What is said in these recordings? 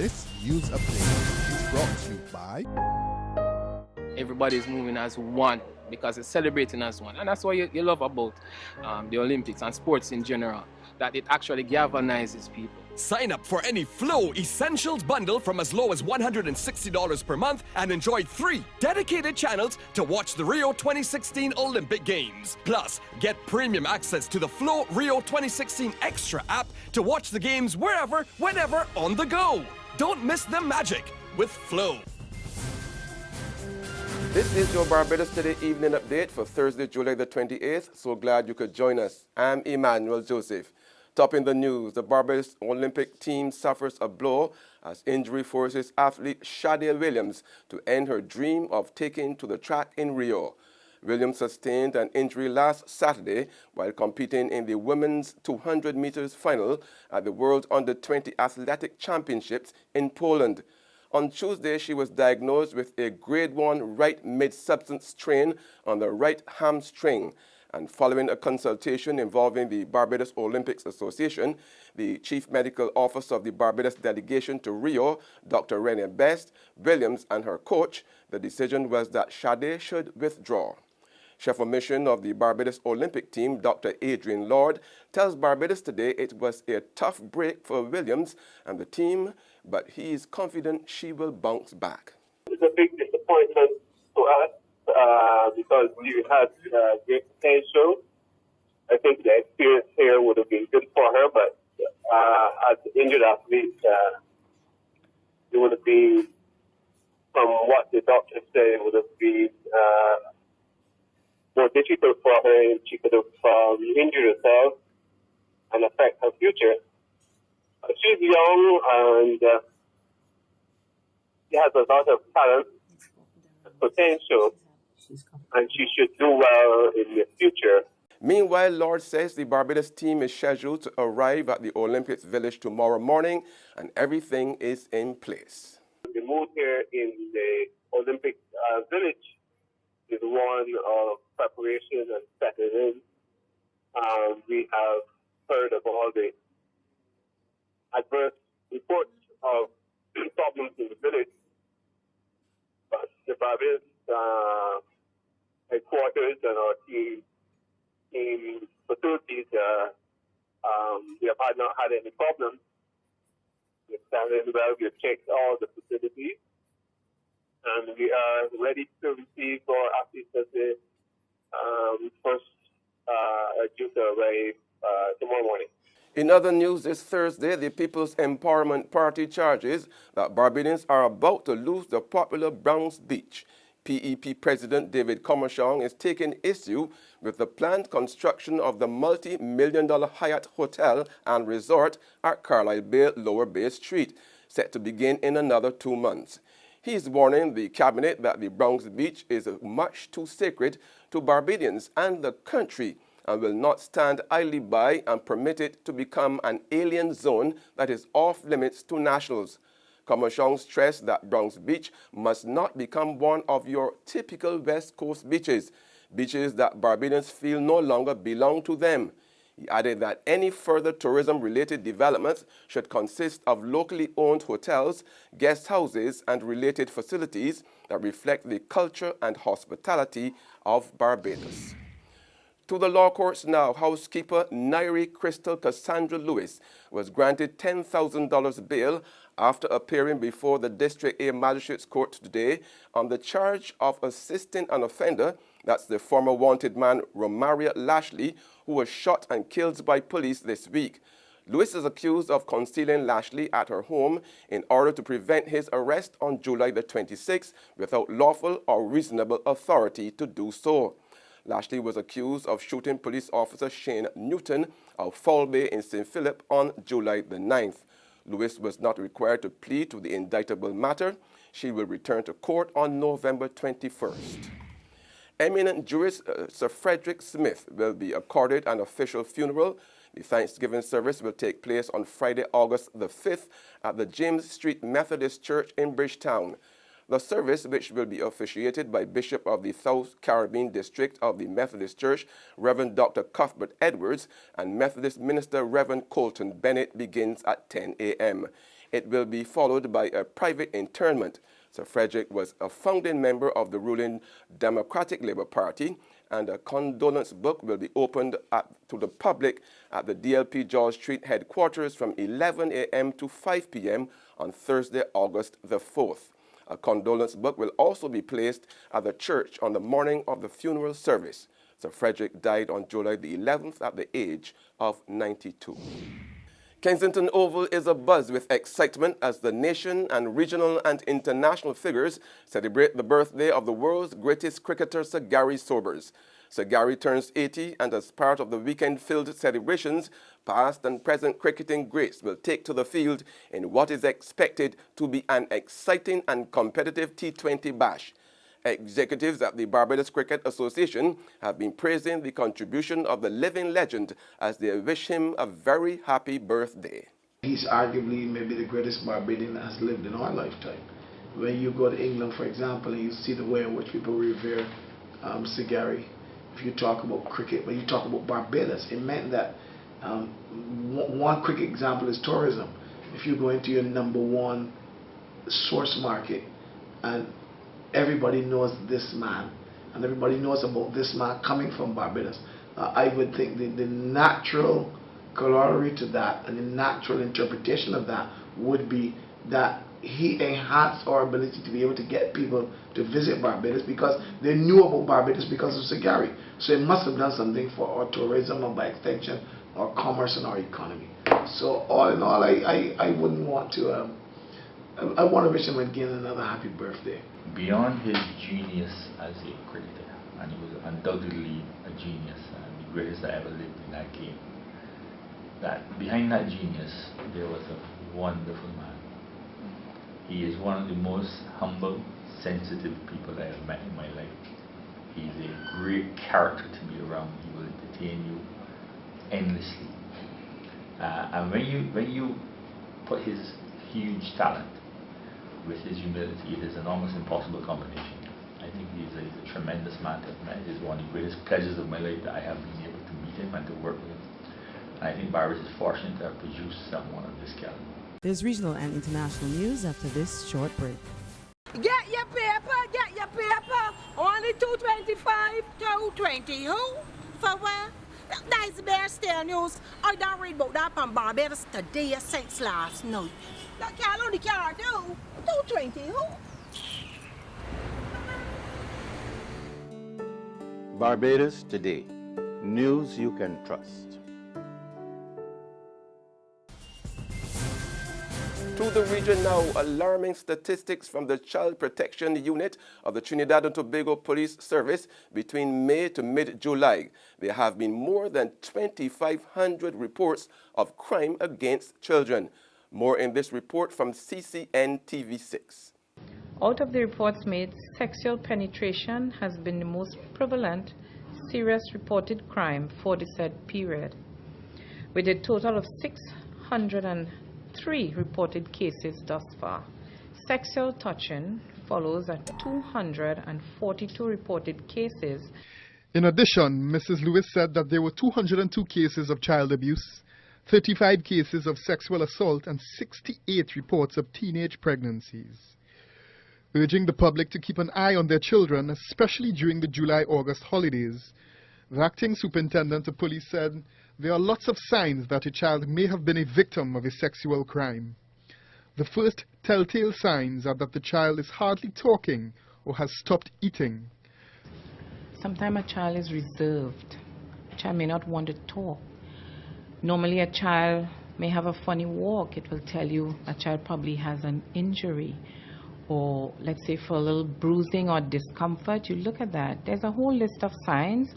This news update is brought to you by... Everybody is moving as one because it's celebrating as one. And that's what you love about the Olympics and sports in general, that it actually galvanizes people. Sign up for any Flow Essentials bundle from as low as $160 per month and enjoy 3 dedicated channels to watch the Rio 2016 Olympic Games. Plus, get premium access to the Flow Rio 2016 Extra app to watch the games wherever, whenever, on the go. Don't miss the magic with Flow. This is your Barbados Today evening update for Thursday, July the 28th. So glad you could join us. I'm Emmanuel Joseph. Topping the news, the Barbados Olympic team suffers a blow as injury forces athlete Sada Williams to end her dream of taking to the track in Rio. Williams sustained an injury last Saturday while competing in the women's 200 meters final at the World Under-20 Athletic Championships in Poland. On Tuesday, she was diagnosed with a grade 1 right mid-substance strain on the right hamstring. And following a consultation involving the Barbados Olympics Association, the Chief Medical Officer of the Barbados delegation to Rio, Dr. Renee Best, Williams, and her coach, the decision was that Sada should withdraw. Chef of mission of the Barbados Olympic team, Dr. Adrian Lord, tells Barbados Today it was a tough break for Williams and the team, but he is confident she will bounce back. It's a big disappointment to us because we had great potential. I think the experience here would have been good for her, but as an injured athlete, it would have been, from what the doctor said, it would have been more difficult for her. She could have injured herself and affect her future. She's young and she has a lot of talent and potential, and she should do well in the future. Meanwhile, Lord says the Barbados team is scheduled to arrive at the Olympics Village tomorrow morning and everything is in place. The mood here in the Olympic Village is one of preparation and settling in. We have heard of all the adverse reports of problems in the village, but the Barbados headquarters and our team facilities, we have not had any problems. We've standing well, we've checked all the facilities, and we are ready to receive our athletes as the first due to arrive tomorrow morning. In other news this Thursday, the People's Empowerment Party charges that Barbadians are about to lose the popular Browns Beach. PEP President David Commercion is taking issue with the planned construction of the multi-million-dollar Hyatt Hotel and Resort at Carlisle Bay, Lower Bay Street, set to begin in another 2 months. He is warning the cabinet that the Browns Beach is much too sacred to Barbadians and the country and will not stand idly by and permit it to become an alien zone that is off limits to nationals. Commercion stressed that Browns Beach must not become one of your typical West Coast beaches, beaches that Barbadians feel no longer belong to them. He added that any further tourism-related developments should consist of locally owned hotels, guest houses, and related facilities that reflect the culture and hospitality of Barbados. To the law courts now, housekeeper Nairi Crystal Cassandra Lewis was granted $10,000 bail after appearing before the District A Magistrates Court today on the charge of assisting an offender, that's the former wanted man Romaria Lashley, who was shot and killed by police this week. Lewis is accused of concealing Lashley at her home in order to prevent his arrest on July the 26th without lawful or reasonable authority to do so. Lashley was accused of shooting police officer Shane Newton of Foul Bay in St. Philip on July the 9th. Lewis was not required to plead to the indictable matter. She will return to court on November 21st. Eminent jurist Sir Frederick Smith will be accorded an official funeral. The Thanksgiving service will take place on Friday, August the 5th at the James Street Methodist Church in Bridgetown. The service, which will be officiated by Bishop of the South Caribbean District of the Methodist Church, Reverend Dr. Cuthbert Edwards, and Methodist Minister Reverend Colton Bennett, begins at 10 a.m. It will be followed by a private interment. Sir Frederick was a founding member of the ruling Democratic Labour Party, and a condolence book will be opened to the public at the DLP George Street headquarters from 11 a.m. to 5 p.m. on Thursday, August the 4th. A condolence book will also be placed at the church on the morning of the funeral service. Sir Frederick died on July the 11th at the age of 92. Kensington Oval is abuzz with excitement as the nation and regional and international figures celebrate the birthday of the world's greatest cricketer, Sir Gary Sobers. Sir Gary turns 80, and as part of the weekend-filled celebrations, past and present cricketing greats will take to the field in what is expected to be an exciting and competitive T20 bash. Executives at the Barbados Cricket Association have been praising the contribution of the living legend as they wish him a very happy birthday. He's arguably maybe the greatest Barbadian that has lived in our lifetime. When you go to England, for example, and you see the way in which people revere Sir Gary, if you talk about cricket, when you talk about Barbados, it meant that one quick example is tourism. If you go into your #1 source market and everybody knows this man, and everybody knows about this man coming from Barbados, I would think the natural corollary to that and the natural interpretation of that would be that he enhanced our ability to be able to get people to visit Barbados because they knew about Barbados because of Sir Gary. So it must have done something for our tourism and by extension our commerce and our economy. So all in all, I wouldn't want to, I want to wish him again another happy birthday. Beyond his genius as a cricketer, and he was undoubtedly a genius and the greatest that ever lived in that game, that behind that genius there was a wonderful man. He is one of the most humble, sensitive people I have met in my life. He's a great character to be around. He will entertain you endlessly. And when you put his huge talent with his humility, it is an almost impossible combination. I think he's a tremendous man to have met. It is one of the greatest pleasures of my life that I have been able to meet him and to work with him. And I think Barbados is fortunate to have produced someone of this caliber. There's regional and international news after this short break. Get your paper, get your paper. Only 225, 220. Who? For what? That's the Bear Stare News. I don't read about that from Barbados today since last night. That can't only can't do. 220. Who? Barbados Today. News you can trust. To the region now, alarming statistics from the Child Protection Unit of the Trinidad and Tobago Police Service between May to mid-July. There have been more than 2,500 reports of crime against children. More in this report from CCN TV6. Out of the reports made, sexual penetration has been the most prevalent, serious reported crime for the said period, with a total of 603 reported cases thus far. Sexual touching follows at 242 reported cases. In addition, Mrs. Lewis said that there were 202 cases of child abuse, 35 cases of sexual assault, and 68 reports of teenage pregnancies. Urging the public to keep an eye on their children, especially during the July-August holidays, the acting superintendent of police said there are lots of signs that a child may have been a victim of a sexual crime. The first telltale signs are that the child is hardly talking or has stopped eating. Sometimes a child is reserved. A child may not want to talk. Normally a child may have a funny walk. It will tell you a child probably has an injury, or let's say for a little bruising or discomfort. You look at that. There's a whole list of signs.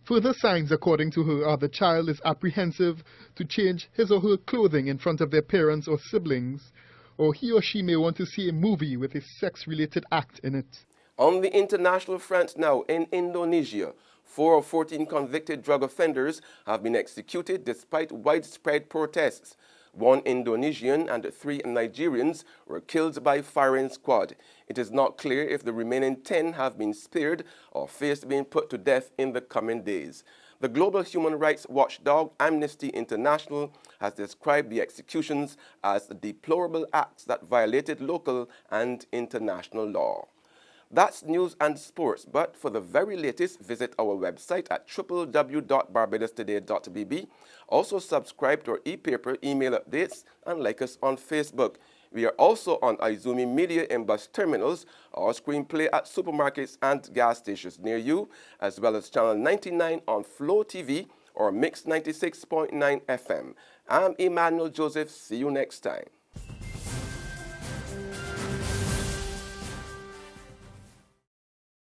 Further signs, according to her, are the child is apprehensive to change his or her clothing in front of their parents or siblings, or he or she may want to see a movie with a sex-related act in it. On the international front now, in Indonesia, 4 of 14 convicted drug offenders have been executed despite widespread protests. 1 Indonesian and 3 Nigerians were killed by firing squad. It is not clear if the remaining 10 have been spared or face being put to death in the coming days. The global human rights watchdog Amnesty International has described the executions as deplorable acts that violated local and international law. That's news and sports, but for the very latest, visit our website at www.barbadostoday.bb. Also subscribe to our e-paper, email updates, and like us on Facebook. We are also on Izumi Media in bus terminals, or screenplay at supermarkets and gas stations near you, as well as Channel 99 on Flow TV or Mix 96.9 FM. I'm Emmanuel Joseph. See you next time.